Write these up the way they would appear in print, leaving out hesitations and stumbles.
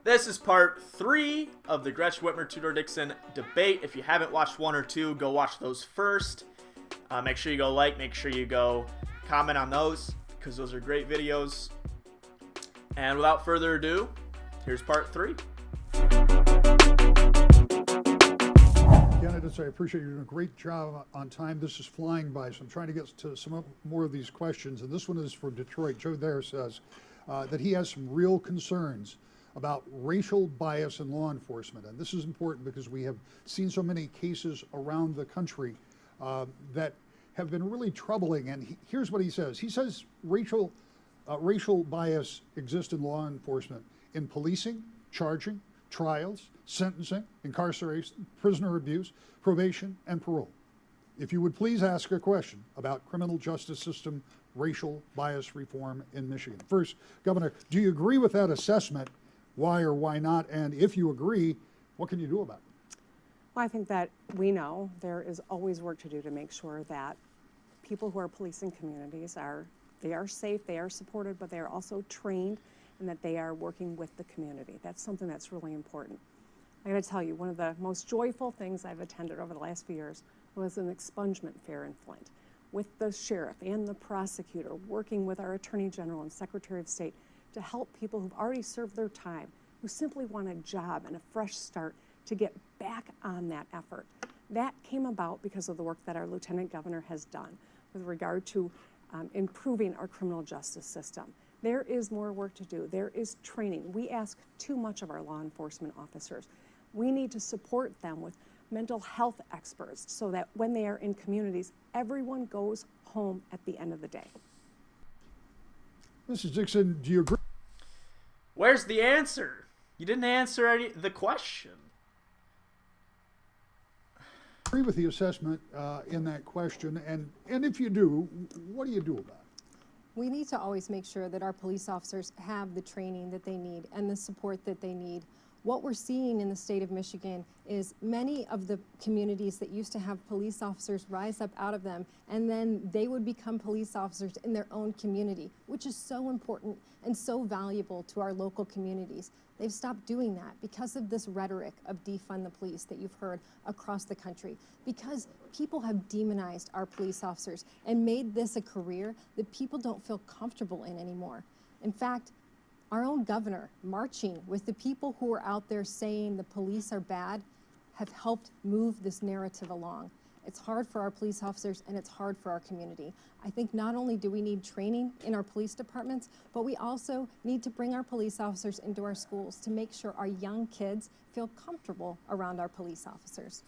This is part 3 of the Gretchen Whitmer Tudor Dixon debate. If you haven't watched 1 or 2, go watch those first. Make sure you go like, make sure you go comment on those, because those are great videos. And without further ado, here's part 3. Candidates, I appreciate you doing a great job on time. This is flying by, so I'm trying to get to some more of these questions. And this one is for Detroit. Joe there says that he has some real concerns about racial bias in law enforcement. And this is important because we have seen so many cases around the country that have been really troubling. And here's what he says. He says racial bias exists in law enforcement in policing, charging, trials, sentencing, incarceration, prisoner abuse, probation, and parole. If you would please ask a question about criminal justice system racial bias reform in Michigan. First, Governor, do you agree with that assessment? Why or why not? And if you agree, what can you do about it? Well, I think that we know there is always work to do to make sure that people who are policing communities are safe, they are supported, but they are also trained and that they are working with the community. That's something that's really important. I gotta tell you, one of the most joyful things I've attended over the last few years was an expungement fair in Flint, with the sheriff and the prosecutor working with our Attorney General and Secretary of State to help people who've already served their time, who simply want a job and a fresh start to get back on that effort. That came about because of the work that our Lieutenant Governor has done with regard to improving our criminal justice system. There is more work to do. There is training. We ask too much of our law enforcement officers. We need to support them with mental health experts so that when they are in communities, everyone goes home at the end of the day. Mrs. Dixon, do you agree? Where's the answer? You didn't answer the question. Agree with the assessment in that question, and if you do, what do you do about it? We need to always make sure that our police officers have the training that they need and the support that they need. What we're seeing in the state of Michigan is many of the communities that used to have police officers rise up out of them, and then they would become police officers in their own community, which is so important and so valuable to our local communities. They've stopped doing that because of this rhetoric of defund the police that you've heard across the country, because people have demonized our police officers and made this a career that people don't feel comfortable in anymore. In fact, our own governor marching with the people who are out there saying the police are bad have helped move this narrative along. It's hard for our police officers and it's hard for our community. I think not only do we need training in our police departments, but we also need to bring our police officers into our schools to make sure our young kids feel comfortable around our police officers.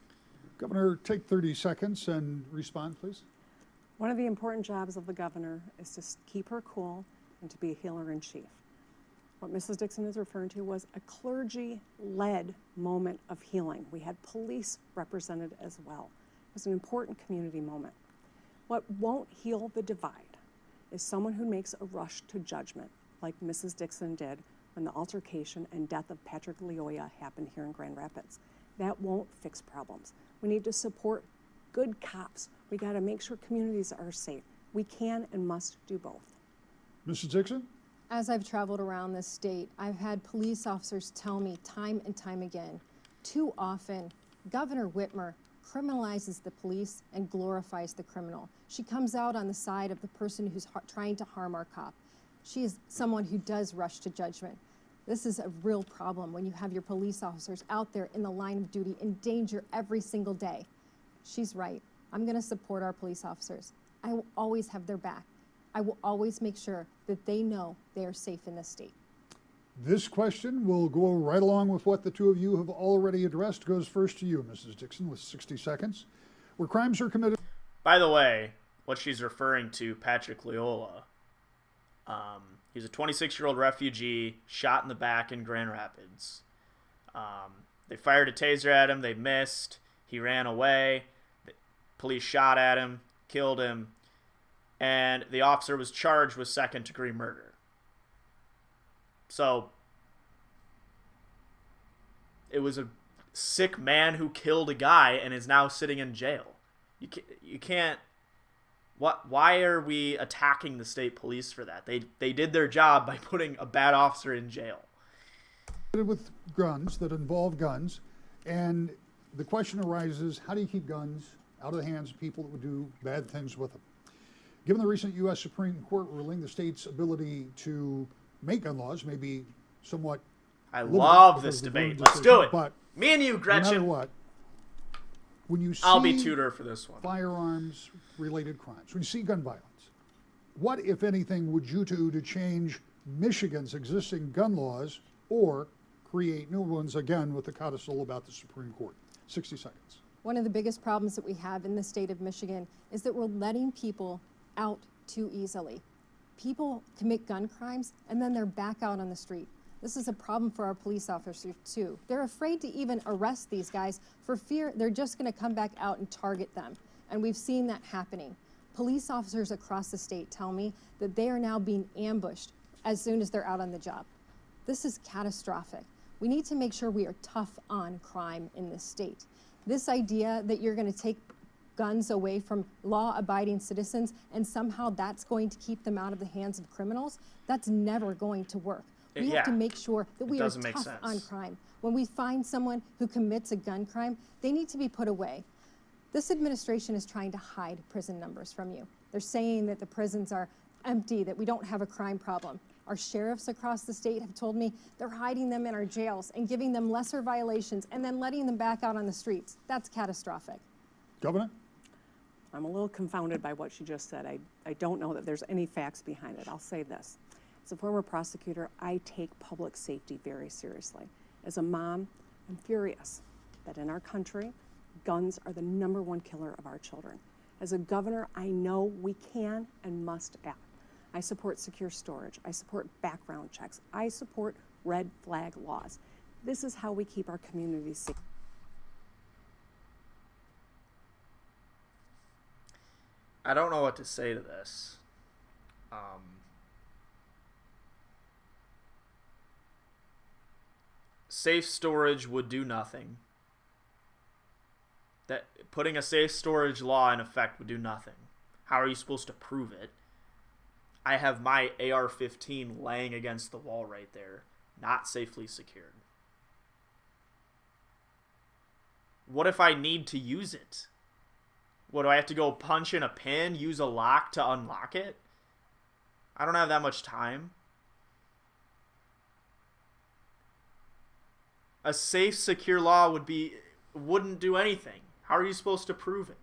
Governor, take 30 seconds and respond, please. One of the important jobs of the governor is to keep her cool and to be a healer in chief. What Mrs. Dixon is referring to was a clergy-led moment of healing. We had police represented as well. It was an important community moment. What won't heal the divide is someone who makes a rush to judgment, like Mrs. Dixon did when the altercation and death of Patrick Leoya happened here in Grand Rapids. That won't fix problems. We need to support good cops. We gotta make sure communities are safe. We can and must do both. Mrs. Dixon? As I've traveled around this state, I've had police officers tell me time and time again, too often, Governor Whitmer criminalizes the police and glorifies the criminal. She comes out on the side of the person who's trying to harm our cop. She is someone who does rush to judgment. This is a real problem when you have your police officers out there in the line of duty in danger every single day. She's right. I'm going to support our police officers. I will always have their back. I will always make sure that they know they are safe in this state. This question will go right along with what the two of you have already addressed. Goes first to you, Mrs. Dixon, with 60 seconds. Where crimes are committed. By the way, what she's referring to, Patrick Leoya, he's a 26-year-old refugee shot in the back in Grand Rapids. They fired a taser at him. They missed. He ran away. The police shot at him, killed him. And the officer was charged with second-degree murder. So, it was a sick man who killed a guy and is now sitting in jail. You can't. Why are we attacking the state police for that? They did their job by putting a bad officer in jail. with guns, that involve guns, and the question arises, how do you keep guns out of the hands of people that would do bad things with them? Given the recent U.S. Supreme Court ruling, the state's ability to make gun laws may be somewhat I limited love because this of the Boone debate. Let's decision, do it. But Me and you, no Gretchen. matter what, when you see I'll be Tudor for this one. firearms-related crimes, when you see gun violence, what, if anything, would you do to change Michigan's existing gun laws or create new ones, again, with the codicil about the Supreme Court? 60 seconds. One of the biggest problems that we have in the state of Michigan is that we're letting people out too easily. People commit gun crimes and then they're back out on the street. This is a problem for our police officers too. They're afraid to even arrest these guys for fear they're just going to come back out and target them. And we've seen that happening. Police officers across the state tell me that they are now being ambushed as soon as they're out on the job. This is catastrophic. We need to make sure we are tough on crime in this state. This idea that you're going to take guns away from law-abiding citizens and somehow that's going to keep them out of the hands of criminals, that's never going to work. We have to make sure that we are tough on crime. When we find someone who commits a gun crime, they need to be put away. This administration is trying to hide prison numbers from you. They're saying that the prisons are empty, that we don't have a crime problem. Our sheriffs across the state have told me they're hiding them in our jails and giving them lesser violations and then letting them back out on the streets. That's catastrophic. Governor? I'm a little confounded by what she just said. I don't know that there's any facts behind it. I'll say this. As a former prosecutor, I take public safety very seriously. As a mom, I'm furious that in our country, guns are the #1 killer of our children. As a governor, I know we can and must act. I support secure storage. I support background checks. I support red flag laws. This is how we keep our communities safe. I don't know what to say to this. Safe storage would do nothing. That putting a safe storage law in effect would do nothing. How are you supposed to prove it? I have my AR-15 laying against the wall right there, not safely secured. What if I need to use it? What, do I have to go punch in a pin, use a lock to unlock it? I don't have that much time. A safe, secure law wouldn't do anything. How are you supposed to prove it?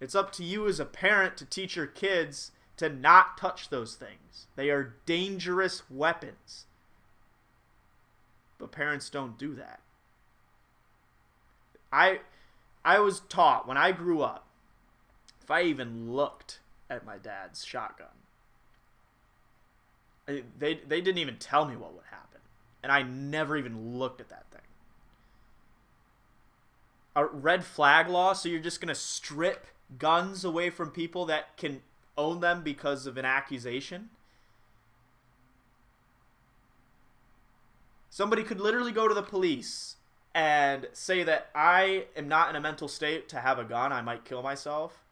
It's up to you as a parent to teach your kids to not touch those things. They are dangerous weapons. But parents don't do that. I was taught when I grew up, if I even looked at my dad's shotgun, they didn't even tell me what would happen. And I never even looked at that thing. A red flag law, so you're just going to strip guns away from people that can own them because of an accusation? Somebody could literally go to the police and say that I am not in a mental state to have a gun, I might kill myself,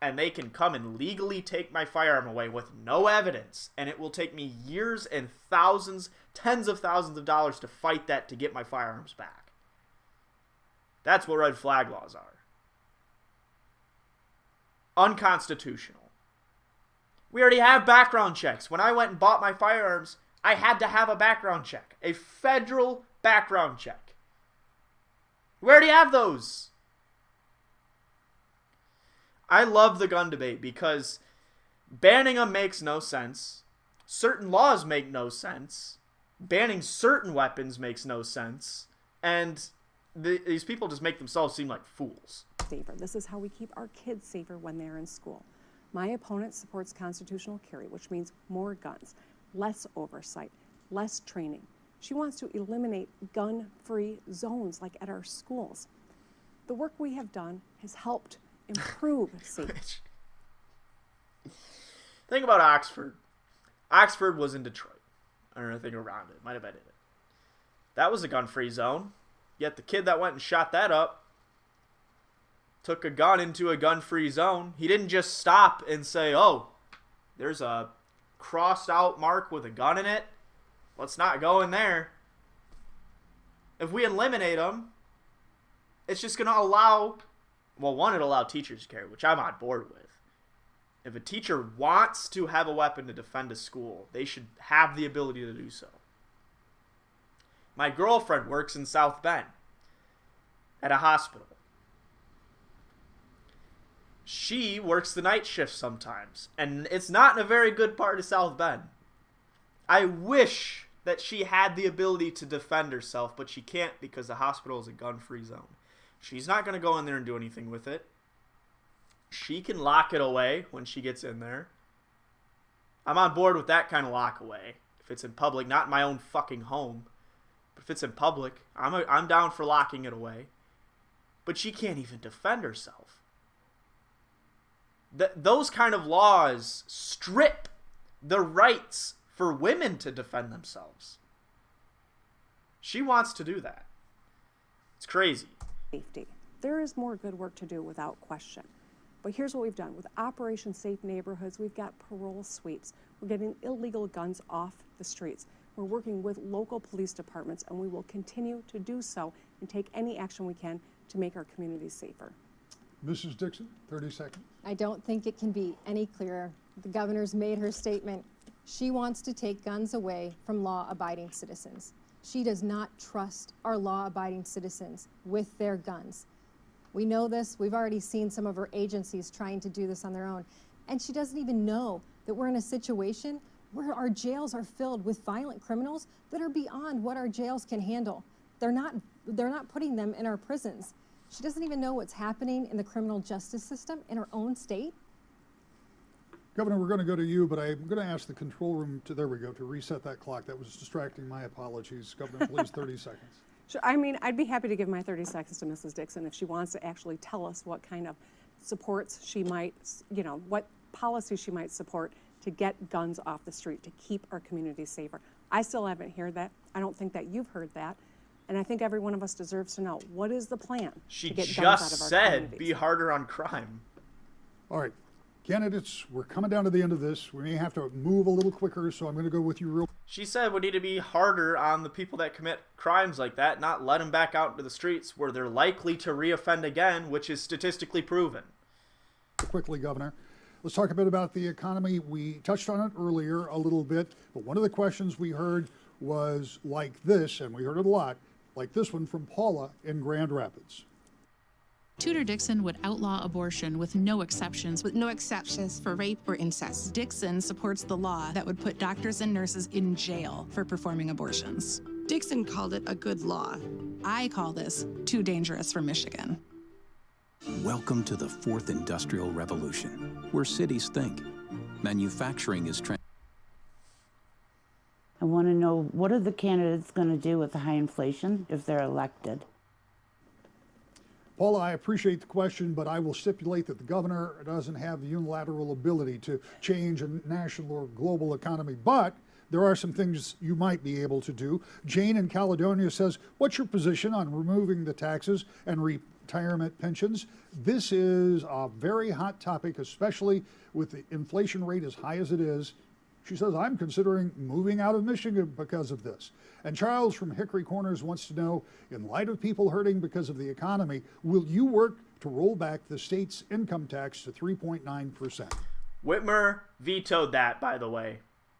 and they can come and legally take my firearm away with no evidence, and it will take me years and thousands, tens of thousands of dollars to fight that to get my firearms back. That's what red flag laws are. Unconstitutional. We already have background checks. When I went and bought my firearms, I had to have a background check, a federal background check. We already have those. I love the gun debate because banning them makes no sense. Certain laws make no sense. Banning certain weapons makes no sense. And these people just make themselves seem like fools. Safer. This is how we keep our kids safer when they're in school. My opponent supports constitutional carry, which means more guns, less oversight, less training. She wants to eliminate gun-free zones like at our schools. The work we have done has helped improve safety. Think about Oxford. Oxford was in Detroit, or anything around it. Might have been in it. That was a gun-free zone. Yet the kid that went and shot that up took a gun into a gun-free zone. He didn't just stop and say, oh, there's a crossed out mark with a gun in it, let's not go in there. If we eliminate them, it's just going to allow, well, one, it'll allow teachers to carry, which I'm on board with. If a teacher wants to have a weapon to defend a school, they should have the ability to do so. My girlfriend works in South Bend at a hospital. She works the night shift sometimes, and it's not in a very good part of South Bend. I wish that she had the ability to defend herself, but she can't because the hospital is a gun-free zone. She's not going to go in there and do anything with it. She can lock it away when she gets in there. I'm on board with that kind of lock away. If it's in public, not in my own fucking home. But if it's in public, I'm down for locking it away. But she can't even defend herself. Those kind of laws strip the rights for women to defend themselves. She wants to do that. It's crazy. Safety. There is more good work to do without question. But here's what we've done. With Operation Safe Neighborhoods, we've got parole sweeps. We're getting illegal guns off the streets. We're working with local police departments, and we will continue to do so and take any action we can to make our communities safer. Mrs. Dixon, 30 seconds. I don't think it can be any clearer. The governor's made her statement. She wants to take guns away from law-abiding citizens. She does not trust our law-abiding citizens with their guns. We know this. We've already seen some of her agencies trying to do this on their own. And she doesn't even know that we're in a situation where our jails are filled with violent criminals that are beyond what our jails can handle. They're not putting them in our prisons. She doesn't even know what's happening in the criminal justice system in her own state. Governor, we're going to go to you, but I'm going to ask the control room to, there we go, to reset that clock. That was distracting. My apologies. Governor, please, 30 seconds. Sure. I mean, I'd be happy to give my 30 seconds to Mrs. Dixon if she wants to actually tell us what kind of supports she might, what policies she might support to get guns off the street, to keep our communities safer. I still haven't heard that. I don't think that you've heard that. And I think every one of us deserves to know, what is the plan She to get just guns out of our said communities? be harder on crime. All right. Candidates, we're coming down to the end of this. We may have to move a little quicker, so I'm going to go with you real. She said we need to be harder on the people that commit crimes like that, not let them back out into the streets where they're likely to reoffend again, which is statistically proven. Quickly, Governor. Let's talk a bit about the economy. We touched on it earlier a little bit, but one of the questions we heard was like this, and we heard it a lot, like this one from Paula in Grand Rapids. Tudor Dixon would outlaw abortion with no exceptions. With no exceptions for rape or incest. Dixon supports the law that would put doctors and nurses in jail for performing abortions. Dixon called it a good law. I call this too dangerous for Michigan. Welcome to the fourth industrial revolution, where cities think. Manufacturing is I want to know, what are the candidates going to do with the high inflation if they're elected? Paula, I appreciate the question, but I will stipulate that the governor doesn't have the unilateral ability to change a national or global economy, but there are some things you might be able to do. Jane in Caledonia says, what's your position on removing the taxes and retirement pensions? This is a very hot topic, especially with the inflation rate as high as it is. She says, I'm considering moving out of Michigan because of this. And Charles from Hickory Corners wants to know, in light of people hurting because of the economy, will you work to roll back the state's income tax to 3.9%? Whitmer vetoed that, by the way.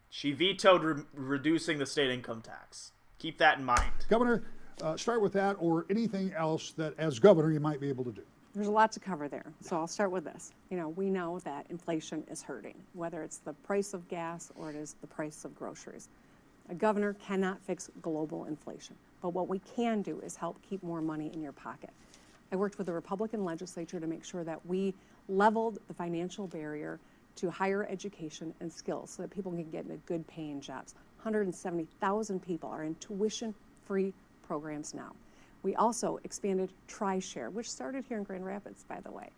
She vetoed reducing the state income tax. Keep that in mind. Governor, start with that or anything else that, as governor, you might be able to do. There's a lot to cover there, so I'll start with this. We know that inflation is hurting, whether it's the price of gas or it is the price of groceries. A governor cannot fix global inflation, but what we can do is help keep more money in your pocket. I worked with the Republican legislature to make sure that we leveled the financial barrier to higher education and skills so that people can get into good paying jobs. 170,000 people are in tuition-free programs now. We also expanded TriShare, which started here in Grand Rapids, by the way.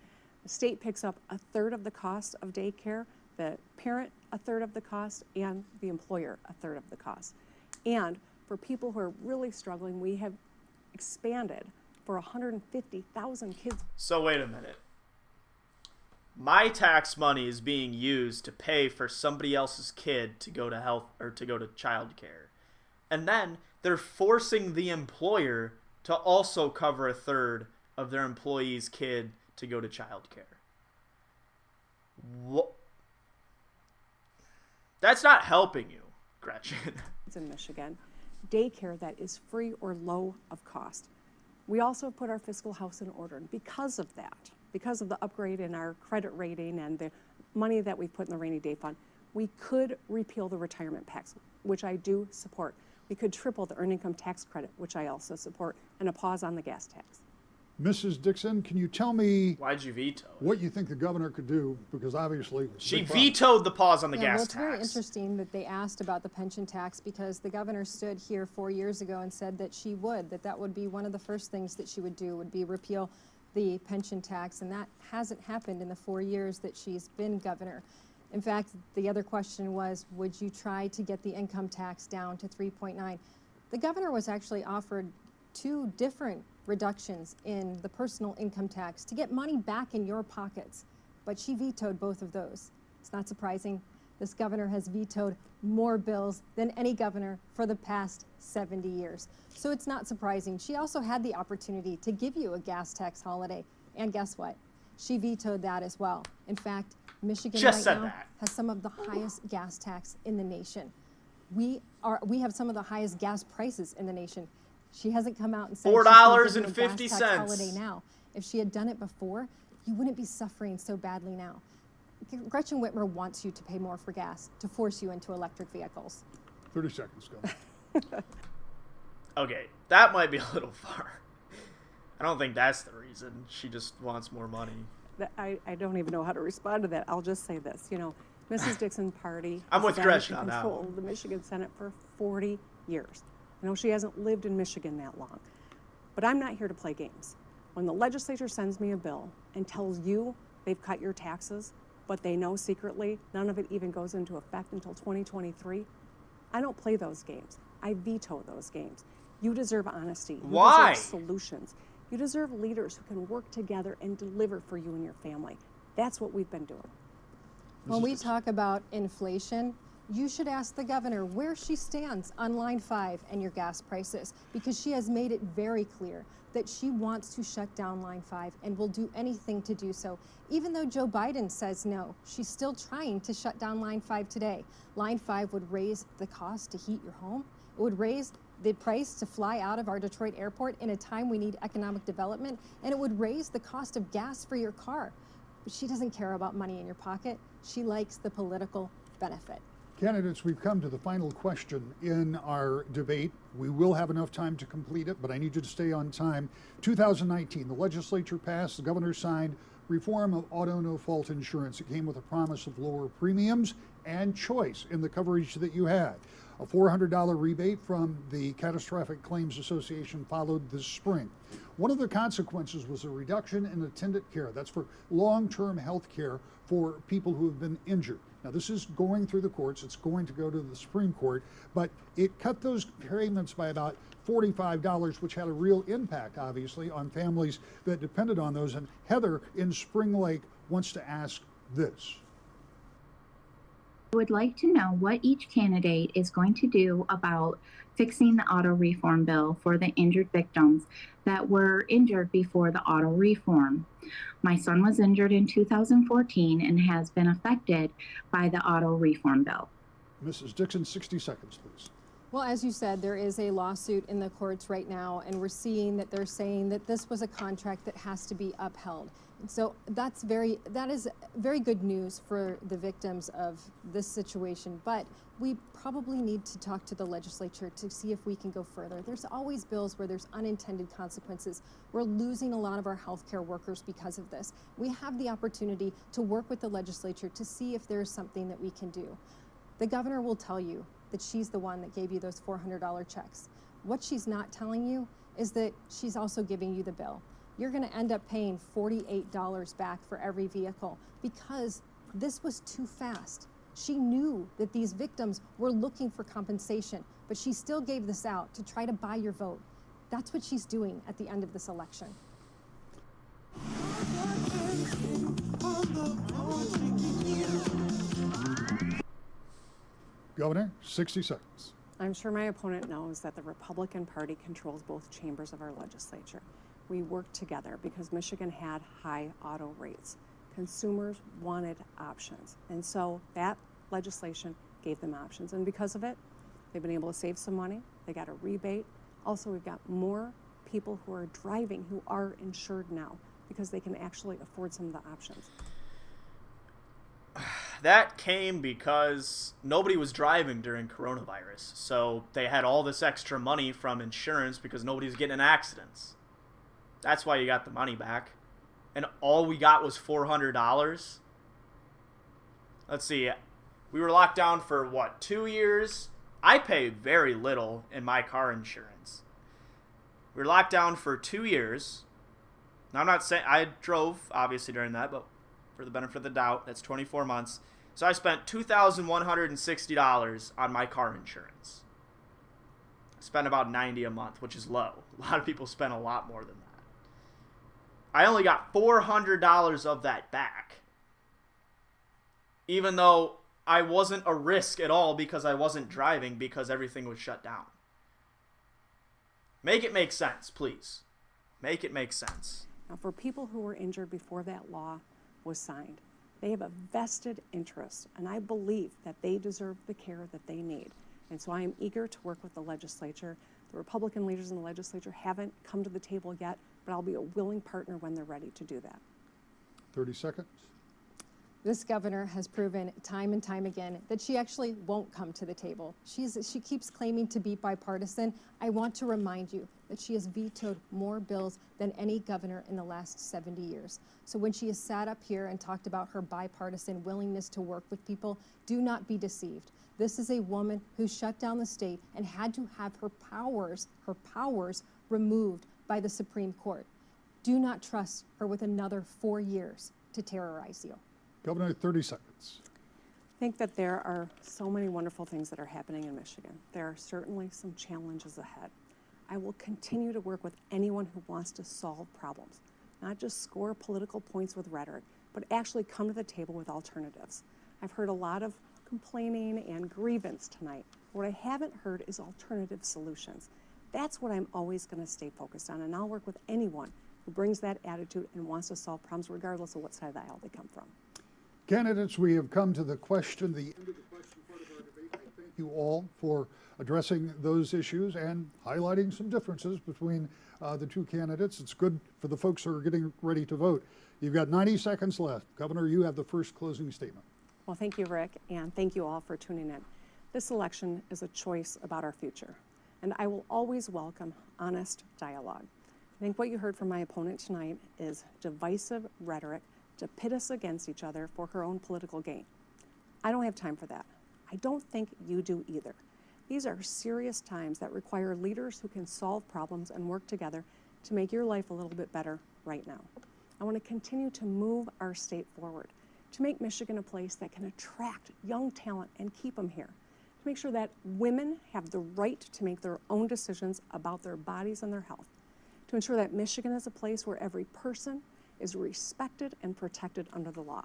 The state picks up a third of the cost of daycare, the parent a third of the cost, and the employer a third of the cost. And for people who are really struggling, we have expanded for 150,000 kids. So wait a minute. my tax money is being used to pay for somebody else's kid to go to health or to go to childcare. And then they're forcing the employer to also cover a third of their employee's kid to go to childcare. What? That's not helping you, Gretchen. It's in Michigan. Daycare that is free or low of cost. We also put our fiscal house in order. And because of that, because of the upgrade in our credit rating and the money that we put in the rainy day fund, we could repeal the retirement tax, which I do support. We could triple the earned income tax credit, which I also support, and a pause on the gas tax. Mrs. Dixon, can you tell me Why'd you veto it? what you think the governor could do? Because obviously She vetoed the pause on the gas well, it's very tax. interesting that they asked about the pension tax because the governor stood here 4 years ago and said that she would, that would be one of the first things that she would do, would be repeal the pension tax, and that hasn't happened in the 4 years that she's been governor. In fact, the other question was, would you try to get the income tax down to 3.9? The governor was actually offered 2 different reductions in the personal income tax to get money back in your pockets, but she vetoed both of those. It's not surprising. This governor has vetoed more bills than any governor for the past 70 years. So it's not surprising. She also had the opportunity to give you a gas tax holiday, and guess what? She vetoed that as well. In fact, Michigan Just right said now that. has some of the highest gas tax in the nation. We have some of the highest gas prices in the nation. She hasn't come out and said $4.50. she's gonna give you a gas tax holiday now. If she had done it before, you wouldn't be suffering so badly now. Gretchen Whitmer wants you to pay more for gas to force you into electric vehicles. 30 seconds, go. Okay, that might be a little far. I don't think that's the reason. She just wants more money. I don't even know how to respond to that. I'll just say this, Mrs. Dixon party I'm has with been Gretchen in on that control one. of the Michigan Senate for 40 years. I know she hasn't lived in Michigan that long, but I'm not here to play games. When the legislature sends me a bill and tells you they've cut your taxes, but they know secretly none of it even goes into effect until 2023, I don't play those games. I veto those games. You deserve honesty. You Why? deserve solutions. You deserve leaders who can work together and deliver for you and your family. That's what we've been doing. When we talk about inflation, you should ask the governor where she stands on line 5 and your gas prices, because she has made it very clear that she wants to shut down line 5 and will do anything to do so. Even though Joe Biden says no, she's still trying to shut down line 5 today. Line 5 would raise the cost to heat your home. It would raise the price to fly out of our Detroit airport in a time we need economic development, and it would raise the cost of gas for your car. But she doesn't care about money in your pocket. She likes the political benefit. Candidates, we've come to the final question in our debate. We will have enough time to complete it, but I need you to stay on time. 2019, the legislature passed, the governor signed reform of auto no-fault insurance. It came with a promise of lower premiums and choice in the coverage that you had. A $400 rebate from the Catastrophic Claims Association followed this spring. One of the consequences was a reduction in attendant care. That's for long-term health care for people who have been injured. Now, this is going through the courts. It's going to go to the Supreme Court, but it cut those payments by about $45, which had a real impact, obviously, on families that depended on those. And Heather in Spring Lake wants to ask this. I would like to know what each candidate is going to do about fixing the auto reform bill for the injured victims that were injured before the auto reform. My son was injured in 2014 and has been affected by the auto reform bill. Mrs. Dixon, 60 seconds, please. Well, as you said, there is a lawsuit in the courts right now, and we're seeing that they're saying that this was a contract that has to be upheld. And so that is very good news for the victims of this situation, but we probably need to talk to the legislature to see if we can go further. There's always bills where there's unintended consequences. We're losing a lot of our healthcare workers because of this. We have the opportunity to work with the legislature to see if there's something that we can do. The governor will tell you that she's the one that gave you those $400 checks. What she's not telling you is that she's also giving you the bill. You're going to end up paying $48 back for every vehicle because this was too fast. She knew that these victims were looking for compensation, but she still gave this out to try to buy your vote. That's what she's doing at the end of this election. Governor, 60 seconds. I'm sure my opponent knows that the Republican Party controls both chambers of our legislature. We worked together because Michigan had high auto rates. Consumers wanted options, and so that legislation gave them options. And because of it, they've been able to save some money. They got a rebate. Also, we've got more people who are driving who are insured now because they can actually afford some of the options. That came because nobody was driving during coronavirus. So they had all this extra money from insurance because nobody's getting in accidents. That's why you got the money back. And all we got was $400. Let's see. We were locked down for, 2 years? I pay very little in my car insurance. We were locked down for 2 years. Now, I'm not saying I drove, obviously, during that, but for the benefit of the doubt, that's 24 months. So I spent $2,160 on my car insurance. I spent about $90 a month, which is low. A lot of people spend a lot more than that. I only got $400 of that back. Even though I wasn't a risk at all because I wasn't driving because everything was shut down. Make it make sense, please. Make it make sense. Now, for people who were injured before that law was signed, they have a vested interest, and I believe that they deserve the care that they need. And so I am eager to work with the legislature. The Republican leaders in the legislature haven't come to the table yet, but I'll be a willing partner when they're ready to do that. 30 seconds. This governor has proven time and time again that she actually won't come to the table. She keeps claiming to be bipartisan. I want to remind you that she has vetoed more bills than any governor in the last 70 years. So when she has sat up here and talked about her bipartisan willingness to work with people, do not be deceived. This is a woman who shut down the state and had to have her powers removed by the Supreme Court. Do not trust her with another 4 years to terrorize you. Governor, 30 seconds. I think that there are so many wonderful things that are happening in Michigan. There are certainly some challenges ahead. I will continue to work with anyone who wants to solve problems, not just score political points with rhetoric, but actually come to the table with alternatives. I've heard a lot of complaining and grievance tonight. What I haven't heard is alternative solutions. That's what I'm always going to stay focused on, and I'll work with anyone who brings that attitude and wants to solve problems regardless of what side of the aisle they come from. Candidates, we have come to the end of the question part of our debate. I thank you all for addressing those issues and highlighting some differences between the two candidates. It's good for the folks who are getting ready to vote. You've got 90 seconds left. Governor, you have the first closing statement. Well, thank you, Rick, and thank you all for tuning in. This election is a choice about our future, and I will always welcome honest dialogue. I think what you heard from my opponent tonight is divisive rhetoric to pit us against each other for her own political gain. I don't have time for that. I don't think you do either. These are serious times that require leaders who can solve problems and work together to make your life a little bit better right now. I want to continue to move our state forward, to make Michigan a place that can attract young talent and keep them here, to make sure that women have the right to make their own decisions about their bodies and their health, to ensure that Michigan is a place where every person is respected and protected under the law.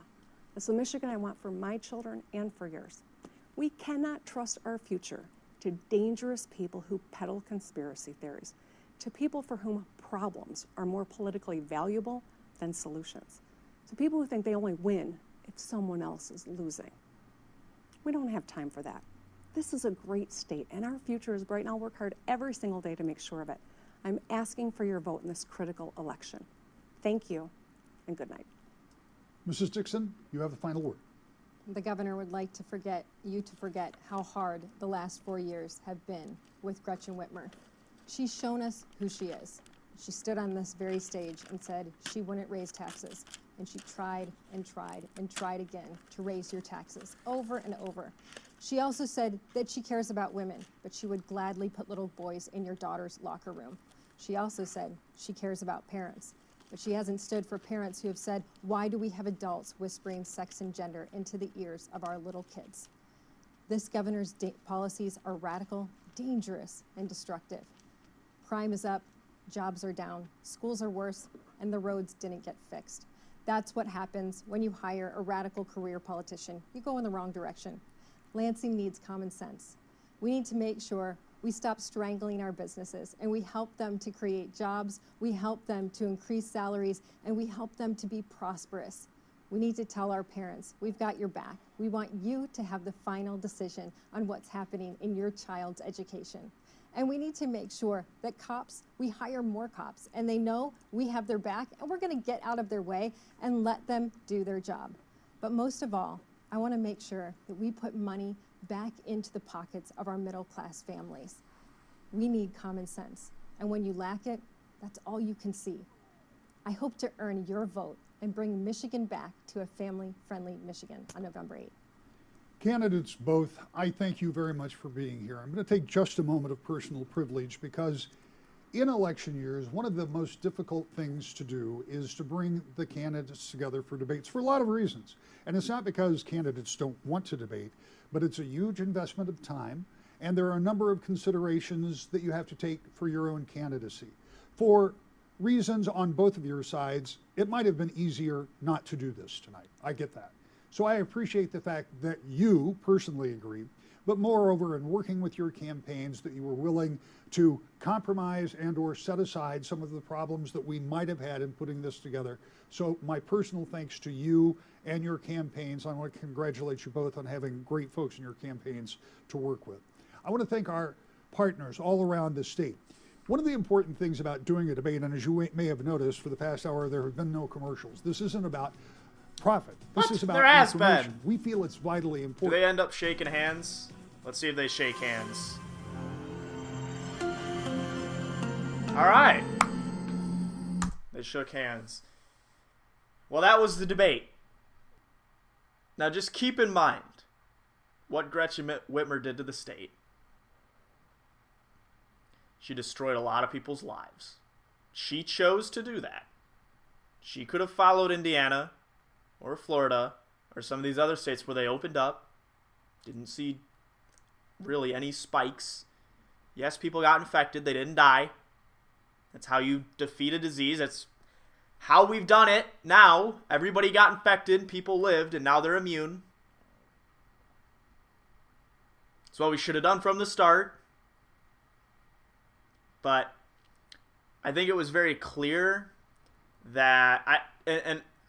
It's the Michigan I want for my children and for yours. We cannot trust our future to dangerous people who peddle conspiracy theories, to people for whom problems are more politically valuable than solutions, to people who think they only win if someone else is losing. We don't have time for that. This is a great state, and our future is bright, and I'll work hard every single day to make sure of it. I'm asking for your vote in this critical election. Thank you, and good night. Mrs. Dixon, you have the final word. The governor would like to forget how hard the last 4 years have been with Gretchen Whitmer. She's shown us who she is. She stood on this very stage and said she wouldn't raise taxes. And she tried and tried and tried again to raise your taxes over and over. She also said that she cares about women, but she would gladly put little boys in your daughter's locker room. She also said she cares about parents, but she hasn't stood for parents who have said, why do we have adults whispering sex and gender into the ears of our little kids? This governor's policies are radical, dangerous, and destructive. Crime is up, jobs are down, schools are worse, and the roads didn't get fixed. That's what happens when you hire a radical career politician. You go in the wrong direction. Lansing needs common sense. We need to make sure we stop strangling our businesses and we help them to create jobs, we help them to increase salaries, and we help them to be prosperous. We need to tell our parents, we've got your back. We want you to have the final decision on what's happening in your child's education. And we need to make sure that cops, we hire more cops, and they know we have their back, and we're gonna get out of their way and let them do their job. But most of all, I wanna make sure that we put money back into the pockets of our middle-class families. We need common sense, and when you lack it, that's all you can see. I hope to earn your vote and bring Michigan back to a family-friendly Michigan on November 8th. Candidates both, I thank you very much for being here. I'm going to take just a moment of personal privilege because in election years, one of the most difficult things to do is to bring the candidates together for debates for a lot of reasons. And it's not because candidates don't want to debate, but it's a huge investment of time, and there are a number of considerations that you have to take for your own candidacy. For reasons on both of your sides, it might have been easier not to do this tonight. I get that. So I appreciate the fact that you personally agree, but moreover, in working with your campaigns, that you were willing to compromise and or set aside some of the problems that we might have had in putting this together. So my personal thanks to you and your campaigns. I want to congratulate you both on having great folks in your campaigns to work with. I want to thank our partners all around the state. One of the important things about doing a debate, and as you may have noticed for the past hour, there have been no commercials. This isn't about profit. This is about there has information. been. We feel it's vitally Do important. they end up shaking hands? Let's see if they shake hands. All right. They shook hands. Well, that was the debate. Now just keep in mind what Gretchen Whitmer did to the state. She destroyed a lot of people's lives. She chose to do that. She could have followed Indiana or Florida or some of these other states where they opened up. Didn't see really any spikes. Yes, people got infected. They didn't die. That's how you defeat a disease. That's how we've done it now. Everybody got infected. People lived, and now they're immune. That's what we should have done from the start. But I think it was very clear that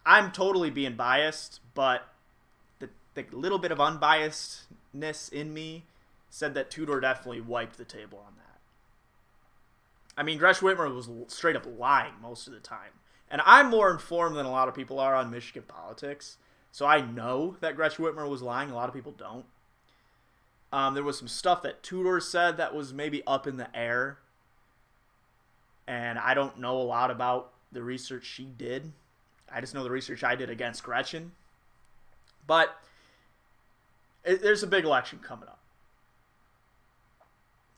I'm totally being biased, but the little bit of unbiasedness in me said that Tudor definitely wiped the table on that. I mean, Gretchen Whitmer was straight up lying most of the time. And I'm more informed than a lot of people are on Michigan politics, so I know that Gretchen Whitmer was lying. A lot of people don't. There was some stuff that Tudor said that was maybe up in the air. And I don't know a lot about the research she did. I just know the research I did against Gretchen. But there's a big election coming up.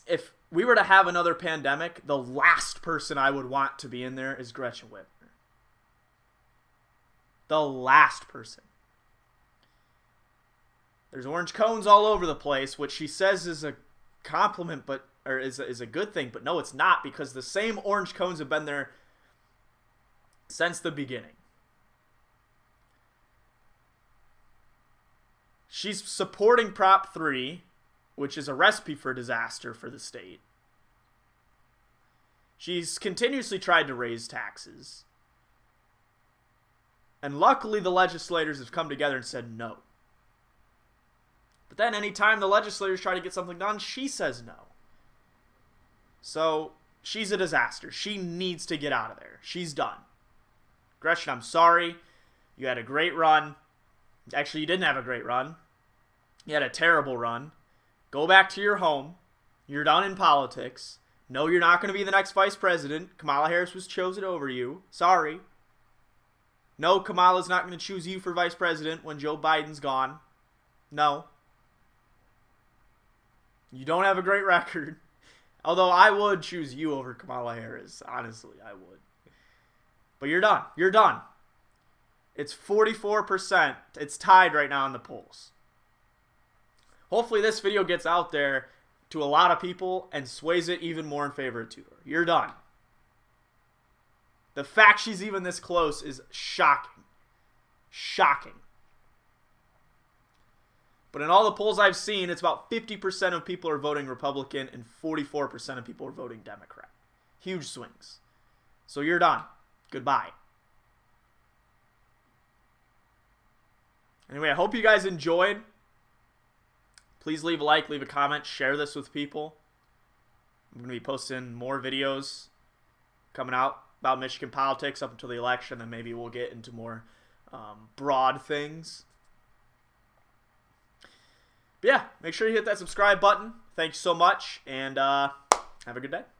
If we were to have another pandemic, the last person I would want to be in there is Gretchen Whitmer. The last person. There's orange cones all over the place, which she says is a compliment, or is a good thing, but no, it's not, because the same orange cones have been there since the beginning. She's supporting Prop 3, which is a recipe for disaster for the state. She's continuously tried to raise taxes. And luckily the legislators have come together and said no. But then anytime the legislators try to get something done, she says no. So she's a disaster. She needs to get out of there. She's done. Gretchen, I'm sorry. You had a great run. Actually, you didn't have a great run. You had a terrible run. Go back to your home. You're done in politics. No, you're not going to be the next vice president. Kamala Harris was chosen over you. Sorry. No, Kamala's not going to choose you for vice president when Joe Biden's gone. No. You don't have a great record. Although I would choose you over Kamala Harris. Honestly, I would. But you're done. You're done. It's 44%. It's tied right now in the polls. Hopefully this video gets out there to a lot of people and sways it even more in favor of Tudor. You're done. The fact she's even this close is shocking. Shocking. But in all the polls I've seen, it's about 50% of people are voting Republican and 44% of people are voting Democrat. Huge swings. So you're done. Goodbye. Anyway, I hope you guys enjoyed. Please leave a like, leave a comment, share this with people. I'm going to be posting more videos coming out about Michigan politics up until the election, and maybe we'll get into more broad things. But yeah, make sure you hit that subscribe button. Thank you so much, and have a good day.